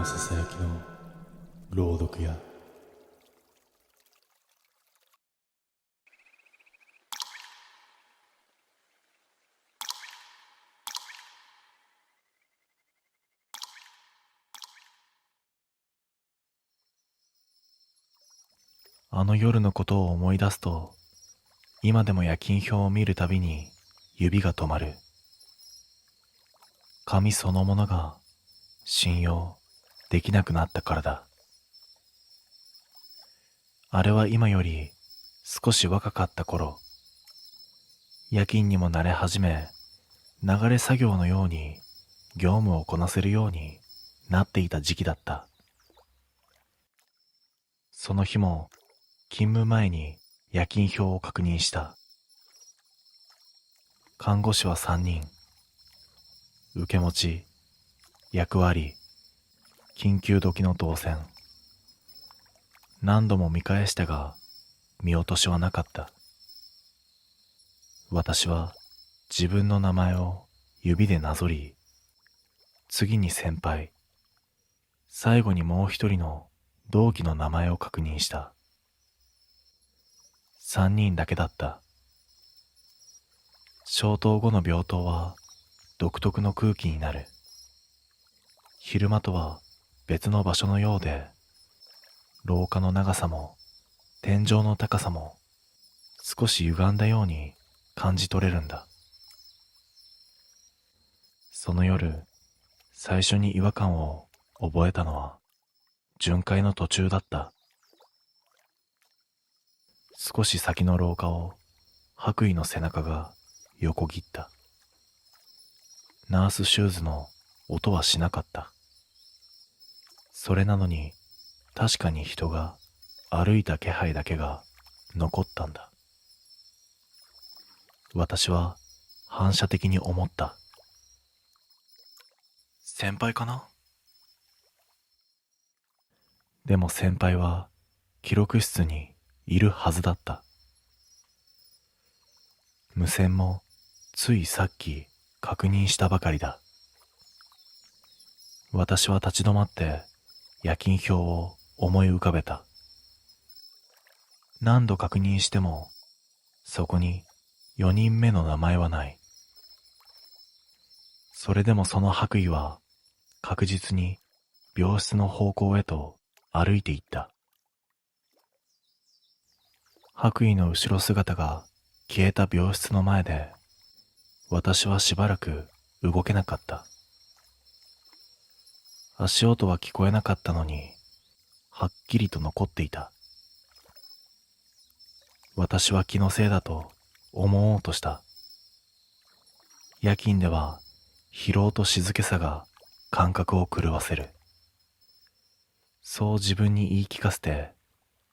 のささやきの朗読やあの夜のことを思い出すと、今でも夜勤表を見るたびに指が止まる。紙そのものが信用できなくなったからだ。あれは今より少し若かった頃、夜勤にも慣れ始め、流れ作業のように業務をこなせるようになっていた時期だった。その日も勤務前に夜勤表を確認した。看護師は3人。受け持ち、役割、緊急時の動線。何度も見返したが、見落としはなかった。私は自分の名前を指でなぞり、次に先輩、最後にもう一人の同期の名前を確認した。3人だけだった。消灯後の病棟は独特の空気になる。昼間とは別の場所のようで、廊下の長さも天井の高さも少し歪んだように感じ取れるんだ。その夜、最初に違和感を覚えたのは巡回の途中だった。少し先の廊下を白衣の背中が横切った。ナースシューズの音はしなかった。それなのに確かに人が歩いた気配だけが残ったんだ。私は反射的に思った。先輩かな？でも先輩は記録室にいるはずだった。無線もついさっき確認したばかりだ。私は立ち止まって夜勤表を思い浮かべた。何度確認してもそこに4人目の名前はない。それでもその白衣は確実に病室の方向へと歩いていった。白衣の後ろ姿が消えた病室の前で、私はしばらく動けなかった。足音は聞こえなかったのに、はっきりと残っていた。私は気のせいだと思おうとした。夜勤では疲労と静けさが感覚を狂わせる。そう自分に言い聞かせて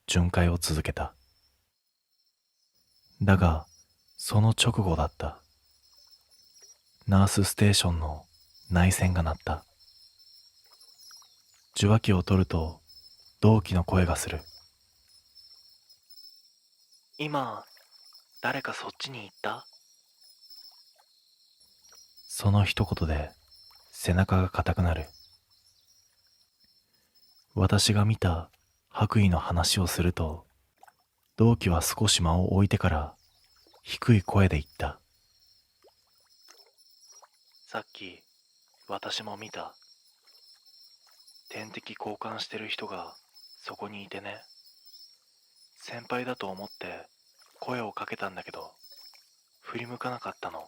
巡回を続けた。だが、その直後だった。ナースステーションの内線が鳴った。受話器を取ると同期の声がする。今、誰かそっちに行った？その一言で背中が硬くなる。私が見た白衣の話をすると、同期は少し間を置いてから低い声で言った。さっき私も見た。点滴交換してる人がそこにいてね。先輩だと思って声をかけたんだけど、振り向かなかったの。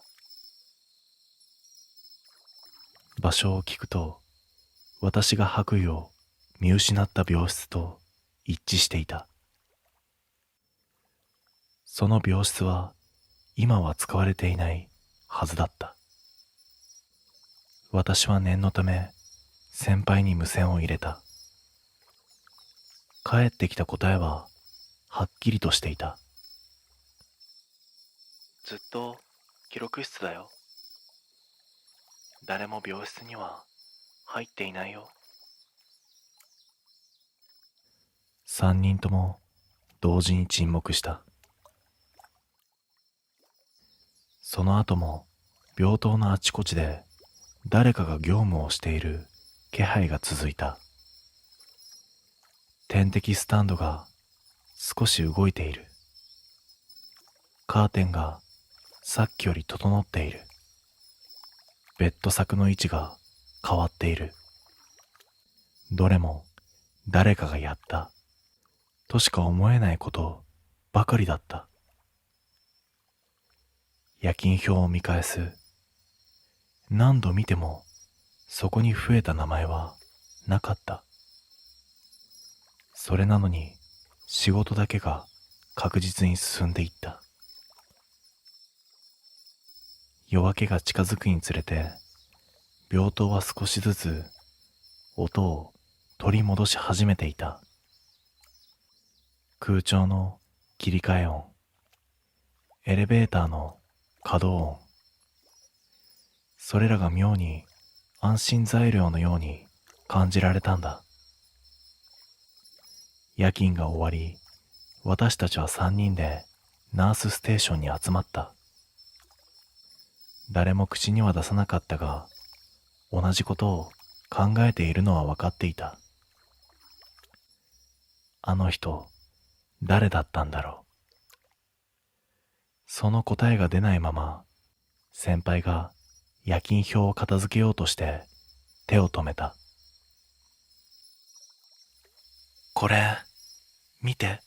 場所を聞くと、私が白衣を見失った病室と一致していた。その病室は今は使われていないはずだった。私は念のため先輩に無線を入れた。帰ってきた答えははっきりとしていた。ずっと記録室だよ。誰も病室には入っていないよ。三人とも同時に沈黙した。その後も病棟のあちこちで誰かが業務をしている気配が続いた。点滴スタンドが少し動いている。カーテンがさっきより整っている。ベッド柵の位置が変わっている。どれも誰かがやったとしか思えないことばかりだった。夜勤表を見返す。何度見てもそこに増えた名前はなかった。それなのに仕事だけが確実に進んでいった。夜明けが近づくにつれて病棟は少しずつ音を取り戻し始めていた。空調の切り替え音、エレベーターの稼働音、それらが妙に安心材料のように感じられたんだ。夜勤が終わり、私たちは3人でナースステーションに集まった。誰も口には出さなかったが、同じことを考えているのは分かっていた。あの人、誰だったんだろう。その答えが出ないまま、先輩が夜勤表を片付けようとして手を止めた。これ、見て。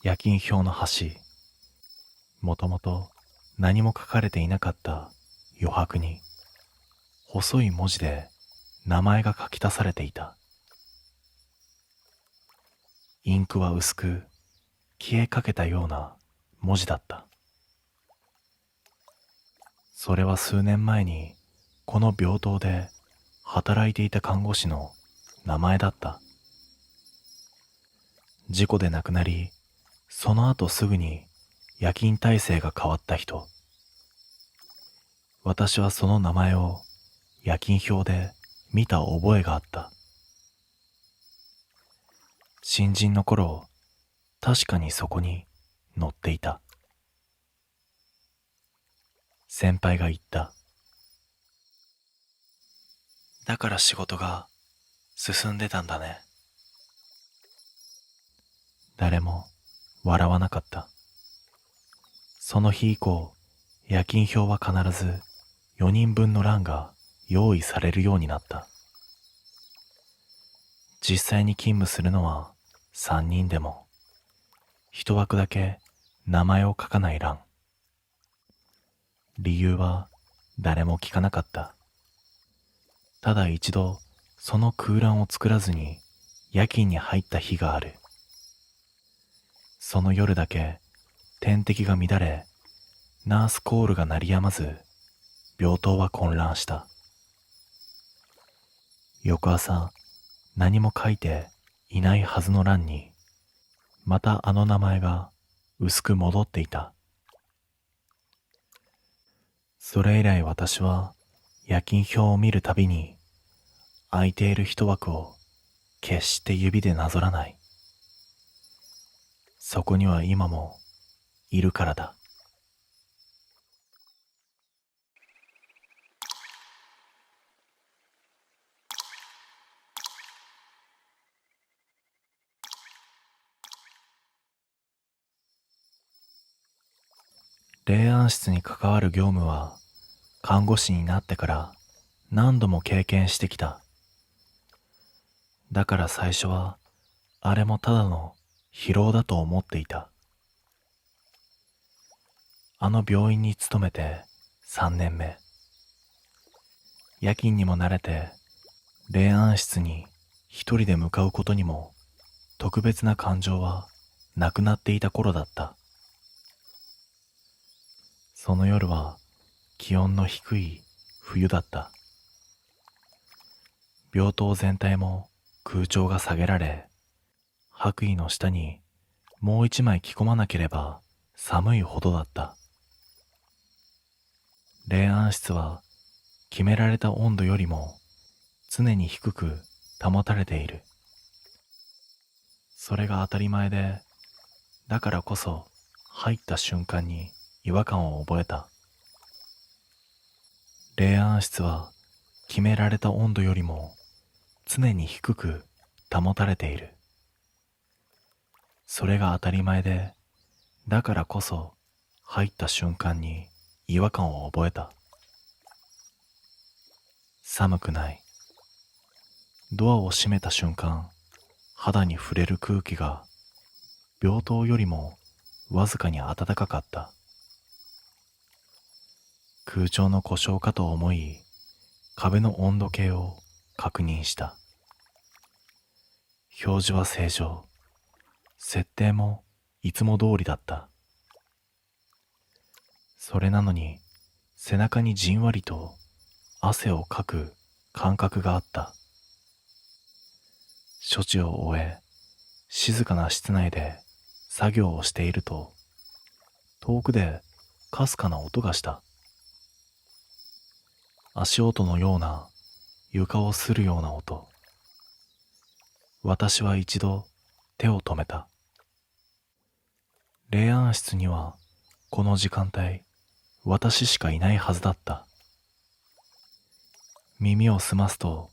夜勤表の端、もともと何も書かれていなかった余白に、細い文字で名前が書き足されていた。インクは薄く消えかけたような文字だった。それは数年前にこの病棟で働いていた看護師の名前だった。事故で亡くなり、その後すぐに夜勤体制が変わった人。私はその名前を夜勤表で見た覚えがあった。新人の頃、確かにそこに載っていた。先輩が言った。だから仕事が進んでたんだね。誰も笑わなかった。その日以降、夜勤表は必ず4人分の欄が用意されるようになった。実際に勤務するのは3人でも、一枠だけ名前を書かない欄。理由は誰も聞かなかった。ただ一度その空欄を作らずに夜勤に入った日がある。その夜だけ点滴が乱れ、ナースコールが鳴り止まず、病棟は混乱した。翌朝、何も書いていないはずの欄に、またあの名前が薄く戻っていた。それ以来私は夜勤表を見るたびに、空いている一枠を決して指でなぞらない。そこには今もいるからだ。霊安室に関わる業務は看護師になってから何度も経験してきた。だから最初はあれもただの疲労だと思っていた。あの病院に勤めて3年目。夜勤にも慣れて霊安室に一人で向かうことにも特別な感情はなくなっていた頃だった。その夜は気温の低い冬だった。病棟全体も空調が下げられ、白衣の下にもう一枚着込まなければ寒いほどだった。霊安室は決められた温度よりも常に低く保たれている。それが当たり前で、だからこそ入った瞬間に違和感を覚えた。霊安室は決められた温度よりも常に低く保たれている。それが当たり前で、だからこそ入った瞬間に違和感を覚えた。寒くない。ドアを閉めた瞬間、肌に触れる空気が病棟よりもわずかに暖かかった。空調の故障かと思い、壁の温度計を確認した。表示は正常。設定もいつも通りだった。それなのに背中にじんわりと汗をかく感覚があった。処置を終え、静かな室内で作業をしていると、遠くでかすかな音がした。足音のような、床を擦るような音。私は一度手を止めた。霊安室にはこの時間帯、私しかいないはずだった。耳を澄ますと、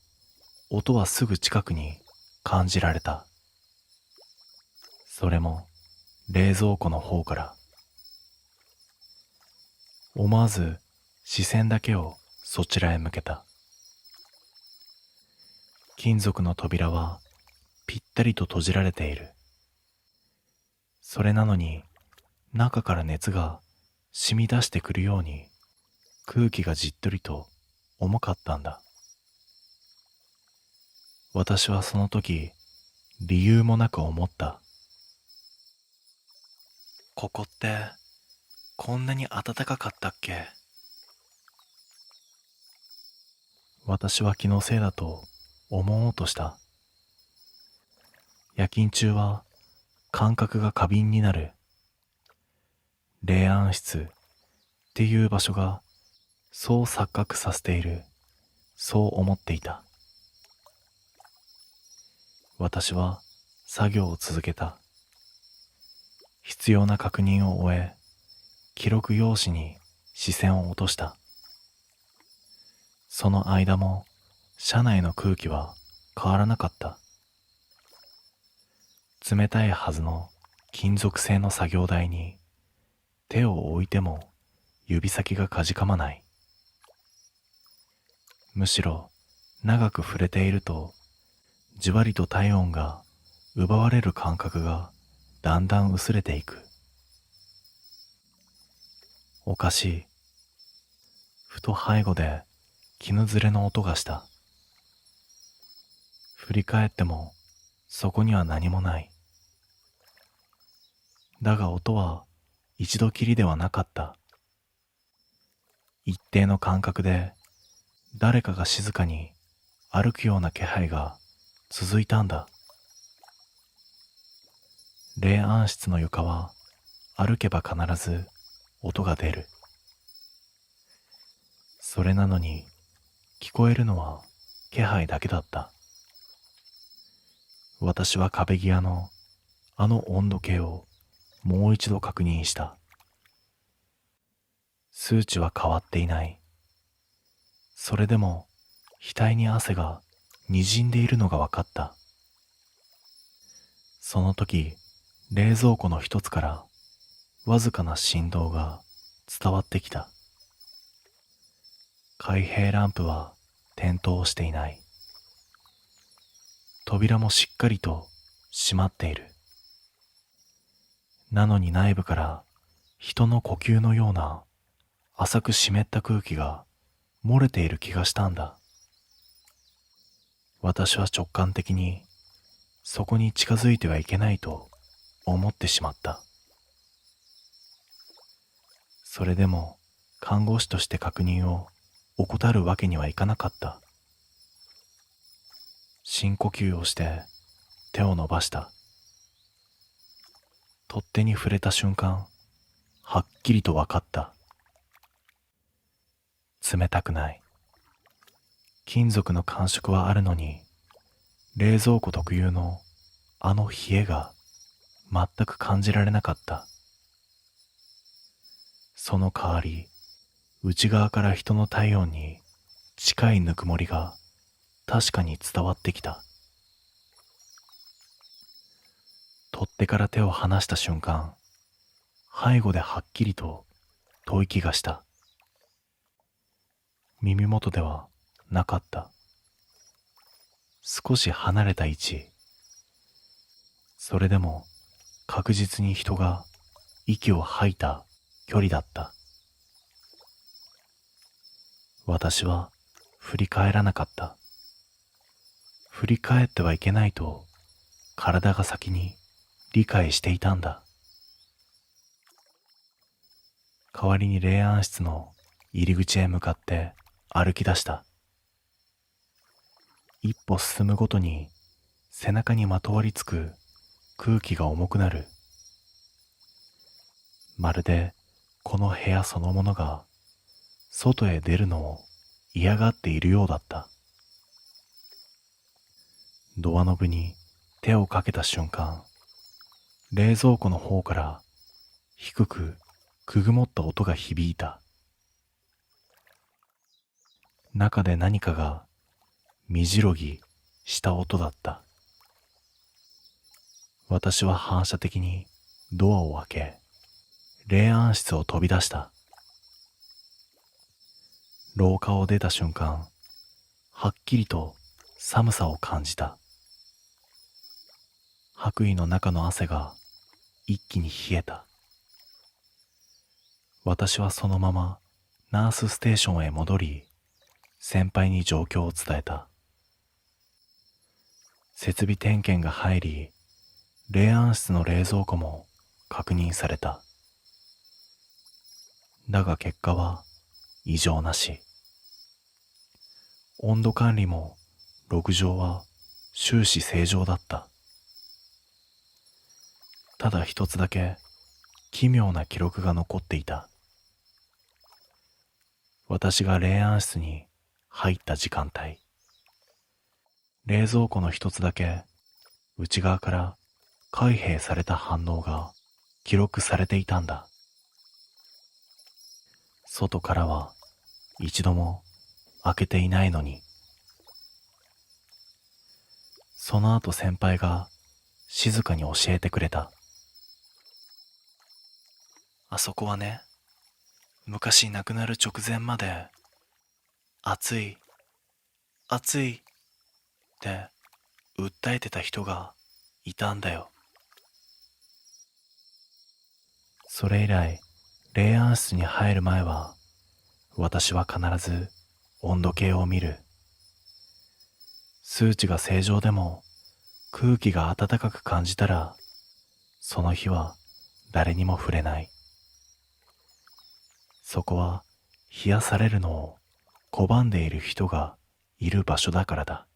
音はすぐ近くに感じられた。それも冷蔵庫の方から。思わず視線だけをそちらへ向けた。金属の扉はぴったりと閉じられている。それなのに中から熱が染み出してくるように空気がじっとりと重かったんだ。私はその時理由もなく思った。ここってこんなに暖かかったっけ？私は気のせいだと思おうとした。夜勤中は感覚が過敏になる。霊安室っていう場所がそう錯覚させている。そう思っていた。私は作業を続けた。必要な確認を終え、記録用紙に視線を落とした。その間も車内の空気は変わらなかった。冷たいはずの金属製の作業台に手を置いても指先がかじかまない。むしろ長く触れているとじわりと体温が奪われる感覚がだんだん薄れていく。おかしい。ふと背後で絹ずれの音がした。振り返ってもそこには何もない。だが音は一度きりではなかった。一定の間隔で誰かが静かに歩くような気配が続いたんだ。霊安室の床は歩けば必ず音が出る。それなのに聞こえるのは気配だけだった。私は壁際のあの温度計をもう一度確認した。数値は変わっていない。それでも額に汗が滲んでいるのが分かった。その時、冷蔵庫の一つからわずかな振動が伝わってきた。開閉ランプは点灯していない。扉もしっかりと閉まっている。なのに内部から人の呼吸のような浅く湿った空気が漏れている気がしたんだ。私は直感的にそこに近づいてはいけないと思ってしまった。それでも看護師として確認を怠るわけにはいかなかった。深呼吸をして手を伸ばした。取っ手に触れた瞬間、はっきりと分かった。冷たくない。金属の感触はあるのに、冷蔵庫特有のあの冷えが全く感じられなかった。その代わり、内側から人の体温に近いぬくもりが確かに伝わってきた。取っ手から手を離した瞬間、背後ではっきりと吐息がした。耳元ではなかった。少し離れた位置。それでも確実に人が息を吐いた距離だった。私は振り返らなかった。振り返ってはいけないと体が先に理解していたんだ。代わりに霊安室の入り口へ向かって歩き出した。一歩進むごとに背中にまとわりつく空気が重くなる。まるでこの部屋そのものが外へ出るのを嫌がっているようだった。ドアノブに手をかけた瞬間、冷蔵庫の方から低くくぐもった音が響いた。中で何かがみじろぎした音だった。私は反射的にドアを開け、霊安室を飛び出した。廊下を出た瞬間、はっきりと寒さを感じた。白衣の中の汗が一気に冷えた。私はそのままナースステーションへ戻り、先輩に状況を伝えた。設備点検が入り、霊安室の冷蔵庫も確認された。だが結果は異常なし。温度管理もログ上は終始正常だった。ただ一つだけ奇妙な記録が残っていた。私が霊安室に入った時間帯、冷蔵庫の一つだけ内側から開閉された反応が記録されていたんだ。外からは一度も開けていないのに。その後先輩が静かに教えてくれた。あそこはね、昔亡くなる直前まで暑い、暑いって訴えてた人がいたんだよ。それ以来、霊安室に入る前は、私は必ず温度計を見る。数値が正常でも空気が暖かく感じたら、その日は誰にも触れない。そこは冷やされるのを拒んでいる人がいる場所だからだ。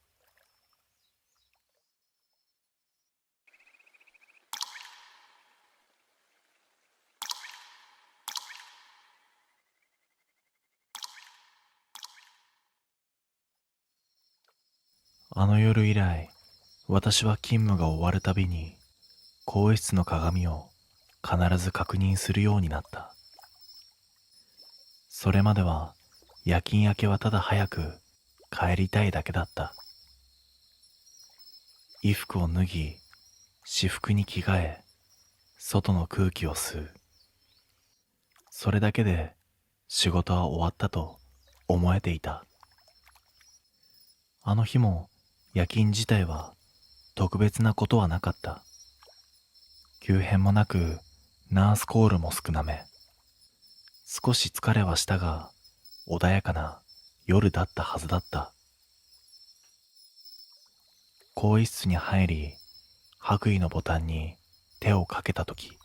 あの夜以来、私は勤務が終わるたびに、更衣室の鏡を必ず確認するようになった。それまでは夜勤明けはただ早く帰りたいだけだった。衣服を脱ぎ、私服に着替え、外の空気を吸う。それだけで仕事は終わったと思えていた。あの日も夜勤自体は特別なことはなかった。急変もなく、ナースコールも少なめ。少し疲れはしたが、穏やかな夜だったはずだった。更衣室に入り、白衣のボタンに手をかけたとき、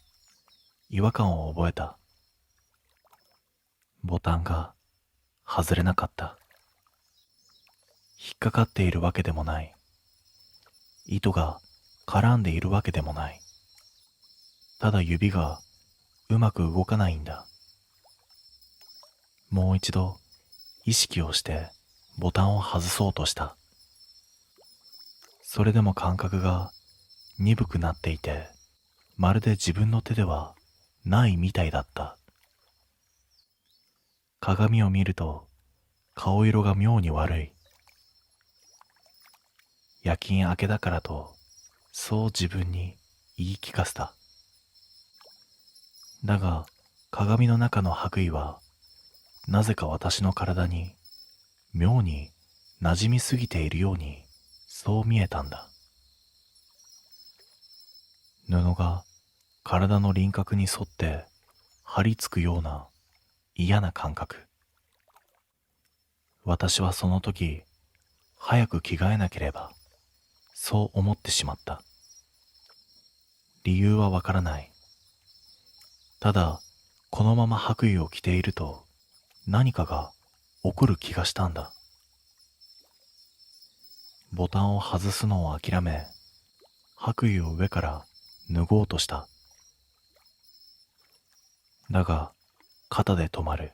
違和感を覚えた。ボタンが外れなかった。引っかかっているわけでもない。糸が絡んでいるわけでもない。ただ指がうまく動かないんだ。もう一度意識をしてボタンを外そうとした。それでも感覚が鈍くなっていて、まるで自分の手ではないみたいだった。鏡を見ると顔色が妙に悪い。夜勤明けだからとそう自分に言い聞かせた。だが鏡の中の白衣はなぜか私の体に妙に馴染みすぎているようにそう見えたんだ。布が体の輪郭に沿って張り付くような嫌な感覚。私はその時早く着替えなければそう思ってしまった。理由はわからない。ただこのまま白衣を着ていると何かが起こる気がしたんだ。ボタンを外すのを諦め、白衣を上から脱ごうとした。だが肩で止まる。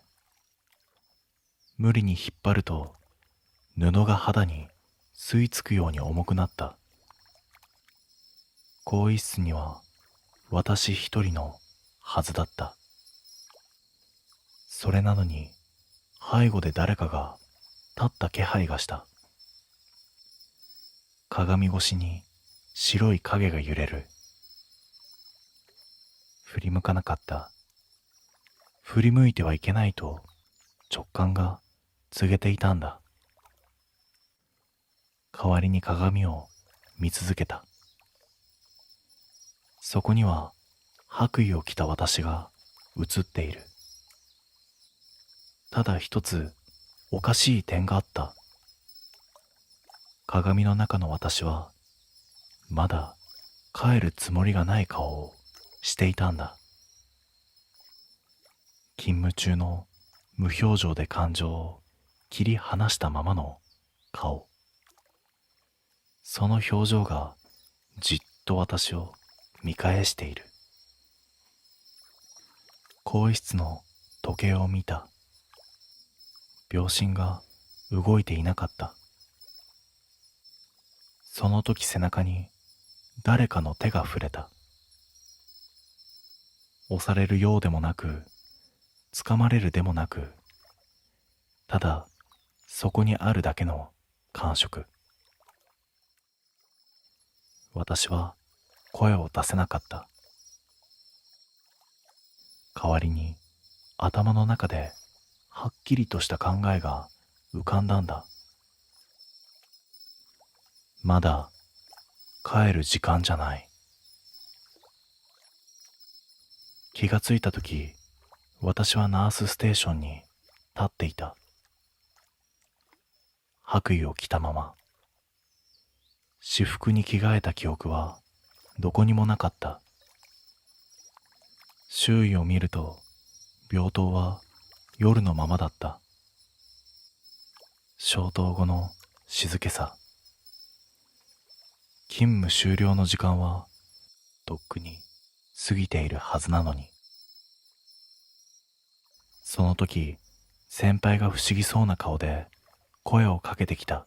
無理に引っ張ると布が肌に吸い付くように重くなった。更衣室には私一人のはずだった。それなのに背後で誰かが立った気配がした。鏡越しに白い影が揺れる。振り向かなかった。振り向いてはいけないと直感が告げていたんだ。代わりに鏡を見続けた。そこには白衣を着た私が映っている。ただ一つおかしい点があった。鏡の中の私はまだ帰るつもりがない顔をしていたんだ。勤務中の無表情で感情を切り離したままの顔。その表情がじっと私を見返している。更衣室の時計を見た。秒針が動いていなかった。その時背中に誰かの手が触れた。押されるようでもなく、掴まれるでもなく、ただそこにあるだけの感触。私は声を出せなかった。代わりに頭の中ではっきりとした考えが浮かんだんだ。まだ帰る時間じゃない。気がついたとき、私はナースステーションに立っていた。白衣を着たまま。私服に着替えた記憶はどこにもなかった。周囲を見ると病棟は夜のままだった。消灯後の静けさ。勤務終了の時間はとっくに過ぎているはずなのに。その時、先輩が不思議そうな顔で声をかけてきた。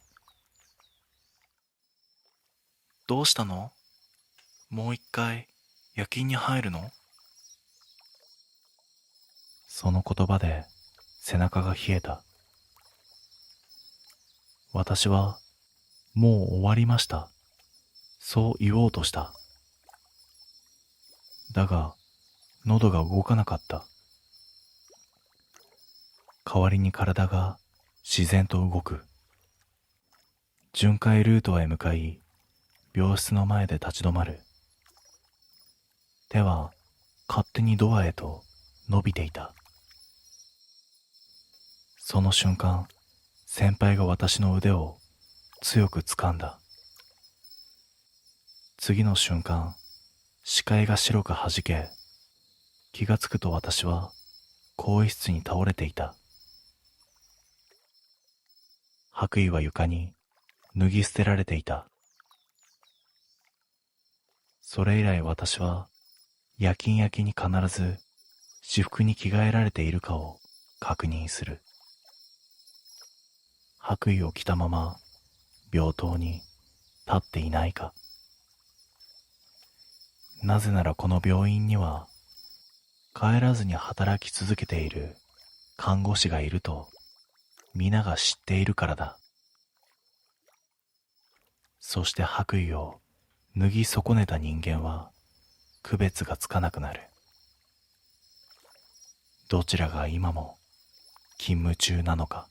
どうしたの？もう一回夜勤に入るの？その言葉で背中が冷えた。私はもう終わりました。そう言おうとした。だが喉が動かなかった。代わりに体が自然と動く。巡回ルートへ向かい、病室の前で立ち止まる。手は勝手にドアへと伸びていた。その瞬間、先輩が私の腕を強く掴んだ。次の瞬間、視界が白く弾け、気がつくと私は更衣室に倒れていた。白衣は床に脱ぎ捨てられていた。それ以来私は夜勤明けに必ず私服に着替えられているかを確認する。白衣を着たまま病棟に立っていないか。なぜならこの病院には帰らずに働き続けている看護師がいると皆が知っているからだ。そして白衣を脱ぎ損ねた人間は区別がつかなくなる。どちらが今も勤務中なのか。